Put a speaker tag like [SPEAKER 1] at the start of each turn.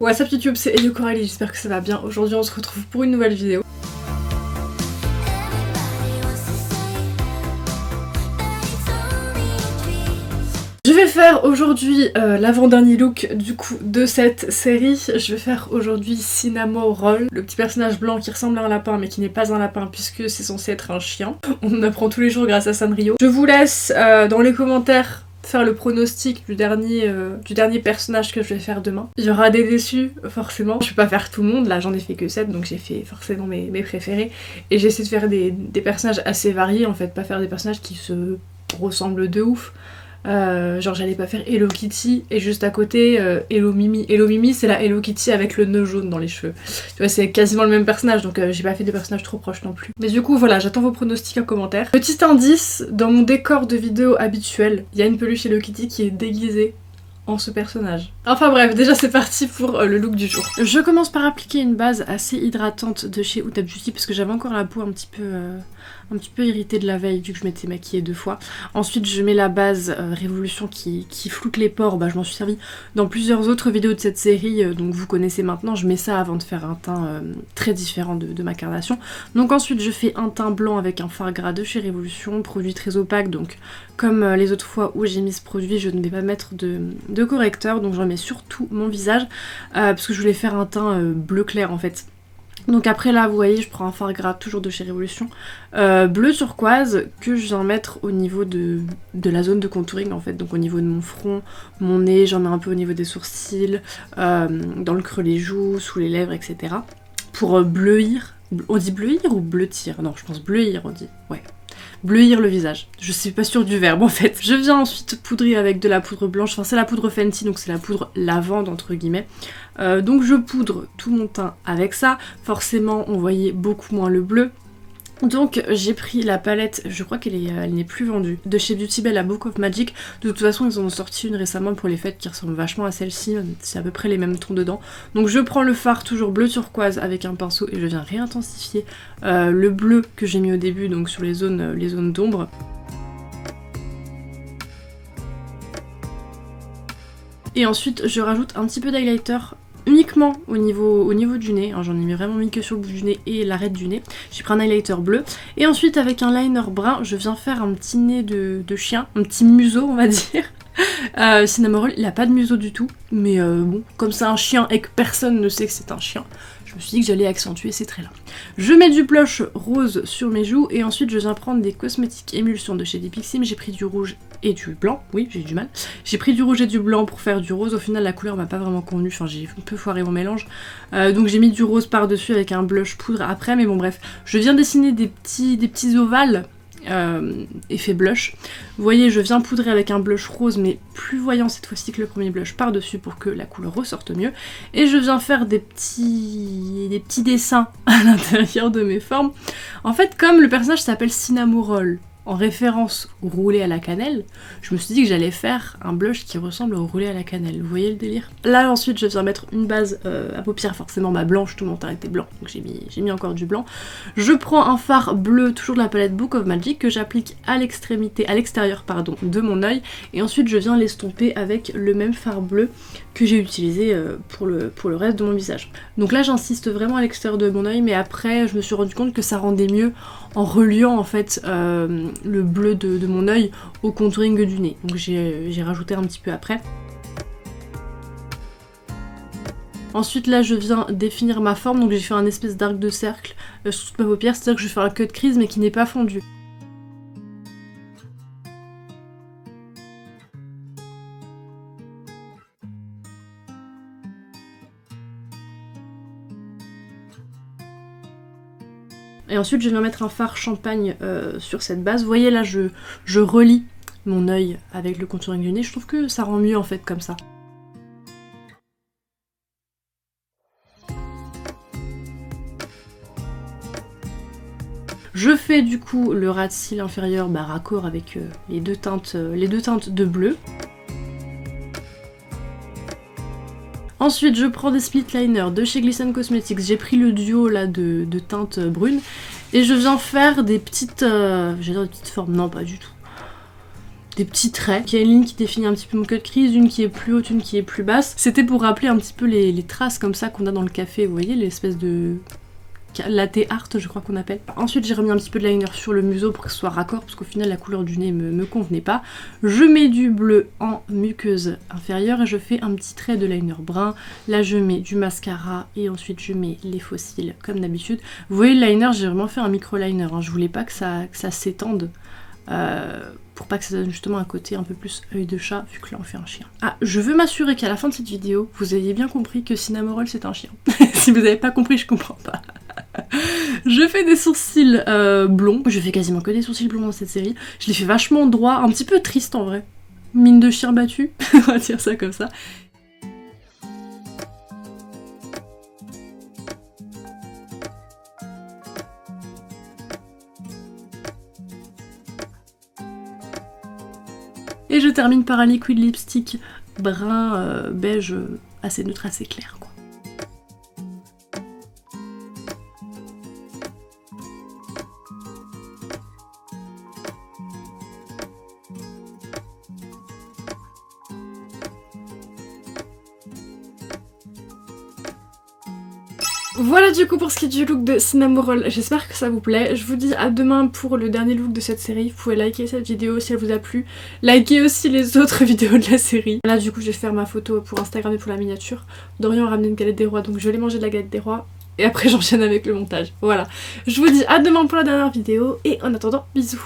[SPEAKER 1] What's up YouTube, c'est Elio Coralie, j'espère que ça va bien. Aujourd'hui on se retrouve pour une nouvelle vidéo. Je vais faire aujourd'hui l'avant-dernier look du coup de cette série. Je vais faire aujourd'hui Cinnamoroll, le petit personnage blanc qui ressemble à un lapin mais qui n'est pas un lapin puisque c'est censé être un chien. On en apprend tous les jours grâce à Sanrio. Je vous laisse dans les commentaires faire le pronostic du dernier personnage que je vais faire demain. Il y aura des déçus, forcément. Je vais pas faire tout le monde, là j'en ai fait que 7, donc j'ai fait forcément mes préférés. Et j'ai essayé de faire des personnages assez variés en fait, pas faire des personnages qui se ressemblent de ouf. Genre j'allais pas faire Hello Kitty et juste à côté Hello Mimi. Hello Mimi c'est la Hello Kitty avec le nœud jaune dans les cheveux. Tu vois c'est quasiment le même personnage donc j'ai pas fait des personnages trop proches non plus. Mais du coup voilà, j'attends vos pronostics en commentaire. Petit indice, dans mon décor de vidéo habituel, il y a une peluche Hello Kitty qui est déguisée en ce personnage. Enfin bref, déjà c'est parti pour le look du jour. Je commence par appliquer une base assez hydratante de chez Huda Beauty parce que j'avais encore la peau un petit peu irritée de la veille vu que je m'étais maquillée 2 fois. Ensuite je mets la base Révolution qui floute les pores, bah je m'en suis servi dans plusieurs autres vidéos de cette série donc vous connaissez maintenant. Je mets ça avant de faire un teint très différent de ma carnation. Donc ensuite je fais un teint blanc avec un fard gras de chez Révolution, produit très opaque donc comme les autres fois où j'ai mis ce produit je ne vais pas mettre de correcteur donc j'en mets sur tout mon visage parce que je voulais faire un teint bleu clair en fait. Donc après là vous voyez je prends un fard gras toujours de chez Révolution bleu turquoise que je viens mettre au niveau de la zone de contouring en fait, donc au niveau de mon front, mon nez, j'en mets un peu au niveau des sourcils, dans le creux des joues, sous les lèvres etc. Pour bleuir, on dit bleuir ou bleutir? Non je pense bleuir on dit, ouais. Bleuir le visage. Je suis pas sûre du verbe en fait. Je viens ensuite poudrer avec de la poudre blanche. Enfin c'est la poudre Fenty donc c'est la poudre lavande entre guillemets. Donc je poudre tout mon teint avec ça. Forcément on voyait beaucoup moins le bleu. Donc j'ai pris la palette, je crois qu'elle n'est plus vendue, de chez Beauty Bay, la Book of Magic. De toute façon ils en ont sorti une récemment pour les fêtes qui ressemble vachement à celle-ci, c'est à peu près les mêmes tons dedans. Donc je prends le fard toujours bleu turquoise avec un pinceau et je viens réintensifier le bleu que j'ai mis au début, donc sur les zones d'ombre. Et ensuite je rajoute un petit peu d'highlighter uniquement au niveau du nez, hein, j'en ai vraiment mis que sur le bout du nez et l'arête du nez. J'ai pris un highlighter bleu et ensuite avec un liner brun je viens faire un petit nez de chien, un petit museau on va dire. Cinnamoroll il a pas de museau du tout mais bon comme c'est un chien et que personne ne sait que c'est un chien, je me suis dit que j'allais accentuer ces traits là. Je mets du blush rose sur mes joues et ensuite je viens prendre des cosmétiques émulsions de chez Dipixim. J'ai pris du rouge et du blanc, oui j'ai du mal. J'ai pris du rouge et du blanc pour faire du rose, au final la couleur m'a pas vraiment convenu, enfin j'ai un peu foiré mon mélange. Donc j'ai mis du rose par dessus avec un blush poudre après, mais bon bref. Je viens dessiner des petits ovales. Effet blush. Vous voyez je viens poudrer avec un blush rose mais plus voyant cette fois-ci que le premier blush par dessus pour que la couleur ressorte mieux et je viens faire des petits dessins à l'intérieur de mes formes. En fait comme le personnage s'appelle Cinnamoroll en référence au roulé à la cannelle, je me suis dit que j'allais faire un blush qui ressemble au roulé à la cannelle, vous voyez le délire? Là ensuite je viens mettre une base à paupières, forcément ma blanche, tout mon teint était blanc, donc j'ai mis encore du blanc. Je prends un fard bleu, toujours de la palette Book of Magic, que j'applique à l'extérieur pardon, de mon œil, et ensuite je viens l'estomper avec le même fard bleu que j'ai utilisé pour le reste de mon visage. Donc là j'insiste vraiment à l'extérieur de mon œil, mais après je me suis rendu compte que ça rendait mieux en reliant en fait le bleu de mon œil au contouring du nez. Donc j'ai rajouté un petit peu après. Ensuite là je viens définir ma forme, donc j'ai fait un espèce d'arc de cercle sur toute ma paupière, c'est-à-dire que je fais un cut crease mais qui n'est pas fondu. Et ensuite je viens mettre un fard champagne sur cette base. Vous voyez là je relie mon œil avec le contouring du nez. Je trouve que ça rend mieux en fait comme ça. Je fais du coup le ras de cils inférieur raccord avec les deux teintes de bleu. Ensuite je prends des split liners de chez Glisten Cosmetics, j'ai pris le duo là de teintes brunes et je viens faire des petites, j'allais dire des petites formes, non pas du tout. des petits traits. Il y a une ligne qui définit un petit peu mon cut crease, une qui est plus haute, une qui est plus basse. C'était pour rappeler un petit peu les traces comme ça qu'on a dans le café, vous voyez, l'espèce de latte art, je crois qu'on appelle. Ensuite, j'ai remis un petit peu de liner sur le museau pour que ce soit raccord, parce qu'au final, la couleur du nez me convenait pas. Je mets du bleu en muqueuse inférieure et je fais un petit trait de liner brun. Là, je mets du mascara et ensuite, je mets les faux cils, comme d'habitude. Vous voyez, le liner, j'ai vraiment fait un micro-liner. Hein. Je voulais pas que ça s'étende. Pour pas que ça donne justement un côté un peu plus œil de chat, vu que là on fait un chien. Ah, je veux m'assurer qu'à la fin de cette vidéo, vous ayez bien compris que Cinnamoroll c'est un chien. Si vous n'avez pas compris, je comprends pas. Je fais des sourcils blonds, je fais quasiment que des sourcils blonds dans cette série. Je les fais vachement droits, un petit peu triste en vrai. Mine de chien battu, on va dire ça comme ça. Et je termine par un liquid lipstick brun beige assez neutre, assez clair quoi. Voilà du coup pour ce qui est du look de Cinnamoroll, j'espère que ça vous plaît. Je vous dis à demain pour le dernier look de cette série. Vous pouvez liker cette vidéo si elle vous a plu. Likez aussi les autres vidéos de la série. Là du coup je vais faire ma photo pour Instagram et pour la miniature. Dorian a ramené une galette des rois, donc je vais aller manger de la galette des rois. Et après j'enchaîne avec le montage. Voilà. Je vous dis à demain pour la dernière vidéo. Et en attendant, bisous.